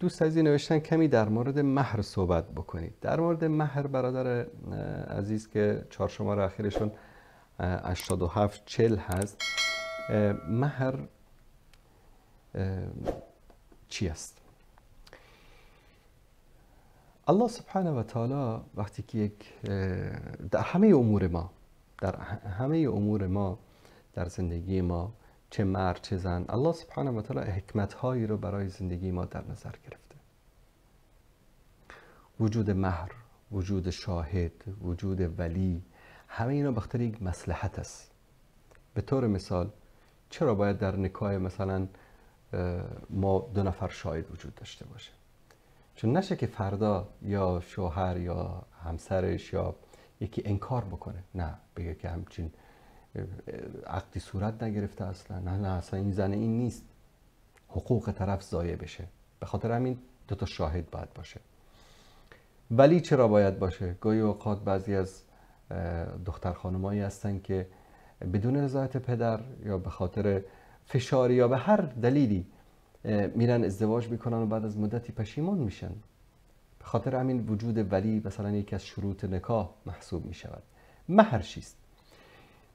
دوست عزیزی نوشتن کمی در مورد مهر صحبت بکنید. در مورد مهر برادر عزیز که چهارشماره اخیرشون 8740 هست، مهر چی است؟ الله سبحانه و تعالی وقتی که در همه امور ما در زندگی ما، چه مرد چه زن، الله سبحانه و تعالی حکمت هایی رو برای زندگی ما در نظر گرفته. وجود مهر، وجود شاهد، وجود ولی، همه اینا به خاطر یک مصلحت است. به طور مثال چرا باید در نکاح مثلا ما 2 نفر شاهد وجود داشته باشه؟ چون نشه که فردا یا شوهر یا همسرش یا یکی انکار بکنه، نه بگه که همچین عقدی صورت نگرفته اصلا، نه اصلا این زن این نیست، حقوق طرف ضایع بشه. به خاطر همین 2 تا شاهد باید باشه. ولی چرا باید باشه؟ گاهی اوقات بعضی از دختر خانمایی هستن که بدون رضایت پدر یا به خاطر فشاری یا به هر دلیلی میرن ازدواج میکنن و بعد از مدتی پشیمان میشن. به خاطر همین وجود ولی مثلا یکی از شروط نکاح محسوب میشود. مهر چیست؟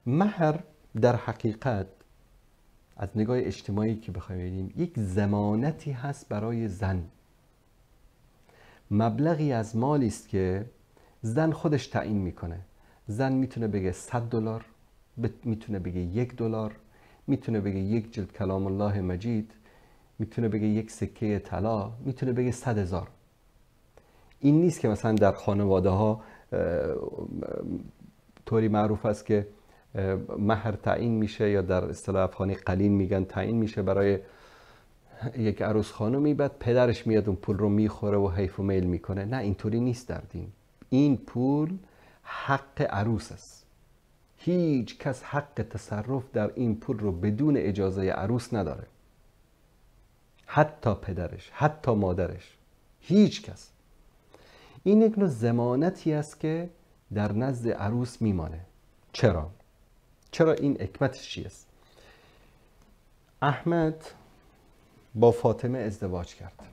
مهر در حقیقت از نگاه اجتماعی که بخوایم ببینیم یک ضمانتی هست برای زن. مبلغی از مالی است که زن خودش تعیین میکنه. زن میتونه بگه $100، میتونه بگه $1، میتونه بگه 1 جلد کلام الله مجید، میتونه بگه 1 سکه طلا، میتونه بگه 100,000. این نیست که مثلا در خانواده ها طوری معروف است که مهر تعیین میشه، یا در اصطلاح افغانی قلین میگن، تعیین میشه برای یک عروس خانمی، بعد پدرش میاد اون پول رو میخوره و حیف و میل میکنه. نه، اینطوری نیست در دین. این پول حق عروس است. هیچ کس حق تصرف در این پول رو بدون اجازه عروس نداره، حتی پدرش، حتی مادرش، هیچ کس. این یک نوع ضمانتی است که در نزد عروس میمانه. چرا این حکمتش چی است؟ احمد با فاطمه ازدواج کرد.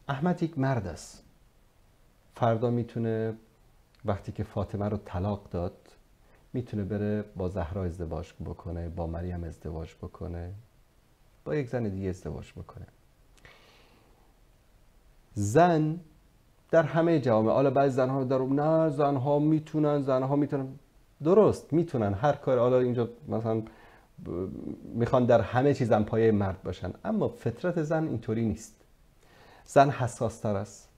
احمد یک مرد است. فردا میتونه وقتی که فاطمه رو طلاق داد میتونه بره با زهرا ازدواج بکنه، با مریم ازدواج بکنه، با یک زن دیگه ازدواج بکنه. زن در همه جوامع، حالا بعضی زنها نه زنها میتونن، درست میتونن هر کار، حالا اینجا مثلا میخوان در همه چیز هم پایه مرد باشن، اما فطرت زن اینطوری نیست. زن حساس تر است.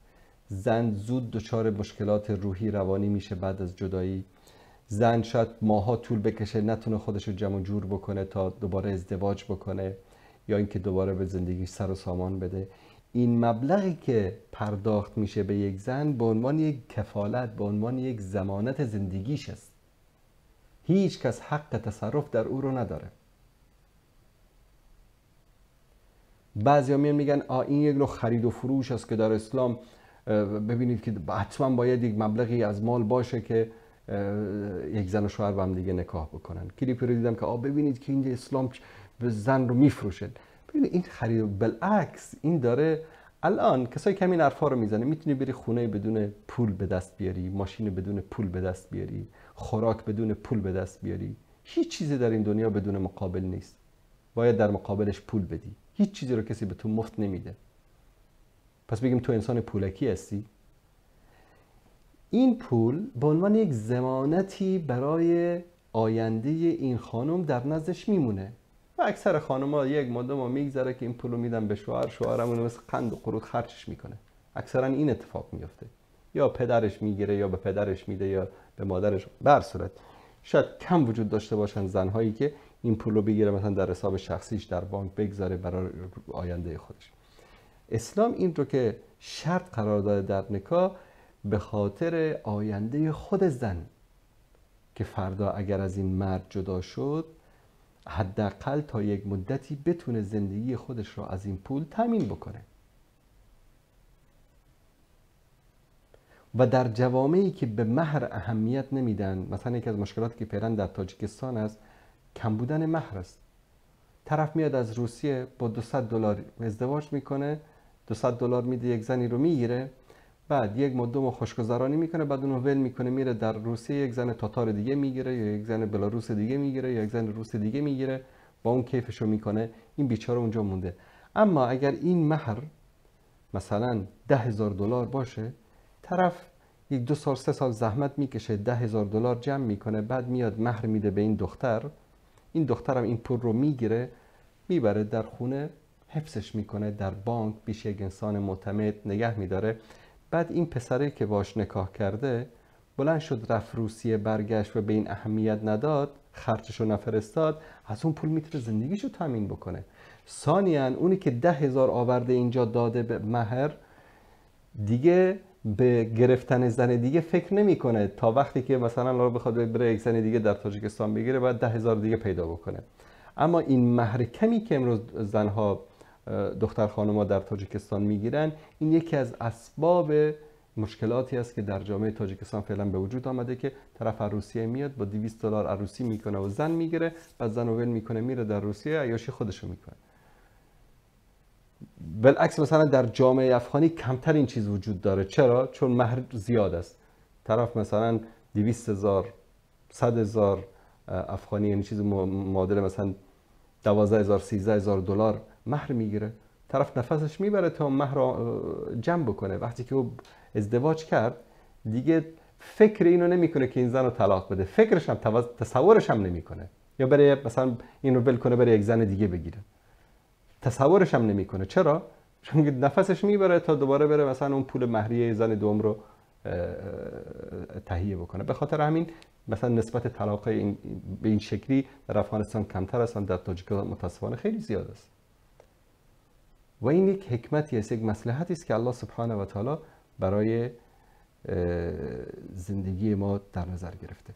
زن زود دچار مشکلات روحی روانی میشه بعد از جدایی. زن شاید ماها طول بکشه نتونه خودش رو جمع جور بکنه تا دوباره ازدواج بکنه، یا اینکه دوباره به زندگی سر و سامان بده. این مبلغی که پرداخت میشه به یک زن به عنوان یک کفالت، به عنوان یک ضمانت زندگیش است. هیچ کس حق تصرف در او رو نداره. بعضیا میگن این یک نوع خرید و فروش است که در اسلام ببینید که حتما باید یک مبلغی از مال باشه که یک زن و شوهر با هم دیگه نکاح بکنن. کلیپی رو دیدم که ببینید که این اسلام به زن رو میفروشه. ببینید این خرید، بالعکس این داره. الان کسایی که همین حرفا رو میزنه، میتونی بری خونه بدون پول به دست بیاری، ماشین بدون پول به دست بیاری، خوراک بدون پول به دست بیاری. هیچ چیزی در این دنیا بدون مقابل نیست. باید در مقابلش پول بدی. هیچ چیزی رو کسی به تو مفت نمیده. پس بگیم تو انسان پولکی هستی. این پول به عنوان یک ضمانتی برای آینده این خانم در نزدش میمونه. و اکثر خانم‌ها یک مدت میگذره که این پولو میدن به شوهر، شوهرمون مثل قند و قروض خرجش میکنه. اکثرا این اتفاق میفته. یا پدرش میگیره یا به پدرش میده یا به مادرش. به هر صورت شاید کم وجود داشته باشن زنهایی که این پولو بگیره مثلا در حساب شخصیش در بانک بگذاره برای آینده خودش. اسلام این رو که شرط قرار داده در نکاح به خاطر آینده خود زن، که فردا اگر از این مرد جدا شد حداقل تا یک مدتی بتونه زندگی خودش رو از این پول تامین بکنه. و در جوامعی که به مهر اهمیت نمیدن، مثلا یکی از مشکلاتی که فعلا در تاجیکستان است کم بودن مهر است. طرف میاد از روسیه با $200 ازدواج میکنه، $200 میده یک زنی رو میگیره، بعد یک مدت خوشگذرانی میکنه، بعد اونو ول میکنه میره در روسیه یک زن تاتار دیگه میگیره یا یک زن بلاروس دیگه میگیره یا یک زن روس دیگه میگیره، با اون کیفشو میکنه. این بیچاره اونجا مونده. اما اگر این مهر مثلا $10,000 باشه، طرف یک 2 سال 3 سال زحمت میکشه $10,000 جمع میکنه، بعد میاد مهر میده به این دختر. این دخترم این پول رو میگیره میبره در خونه حفظش میکنه، در بانک پیش یک انسان معتمد نگه میداره. بعد این پسره که باش نکاح کرده بلند شد رفت روسیه، برگشت و به این اهمیت نداد، خرچشو نفرستاد، از اون پول میتونه زندگیشو تامین بکنه. ثانیاً اونی که 10,000 آورده اینجا داده به مهر، دیگه به گرفتن زن دیگه فکر نمیکنه تا وقتی که مثلا رو بخواد بره یک زن دیگه در تاجیکستان بگیره، باید 10,000 دیگه پیدا بکنه. اما این مهر کمی که امروز زنها دختر خانم‌ها در تاجیکستان میگیرن، این یکی از اسباب مشکلاتی است که در جامعه تاجیکستان فعلا به وجود آمده که طرف روسیه میاد با $200 عروسی میکنه و زن میگیره، بعد زن رو ول میکنه میره در روسیه عیاشی خودشو میکنه. بالعکس مثلا در جامعه افغانی کمتر این چیز وجود داره. چرا؟ چون مهر زیاد است. طرف مثلا 200,000 100,000 افغانی، یعنی چیز معادل مثلا 12,000 $13,000 مهر میگیره. طرف نفسش میبره تا مهر رو جمع بکنه. وقتی که او ازدواج کرد دیگه فکر اینو نمیکنه که این زن رو طلاق بده، فکرش هم تصورش هم نمیکنه یا بره مثلا این رو ول کنه بره یک زن دیگه بگیره، تصورش هم نمیکنه. چرا؟ چون نفسش میبره تا دوباره بره مثلا اون پول مهریه زن دوم رو تهیه بکنه. به خاطر همین مثلا نسبت طلاق به این شکلی در افغانستان کمتر است، در تاجیکستان متاسفانه خیلی زیاد است. و این یک حکمتی است، یک مصلحتی است که الله سبحانه و تعالی برای زندگی ما در نظر گرفته.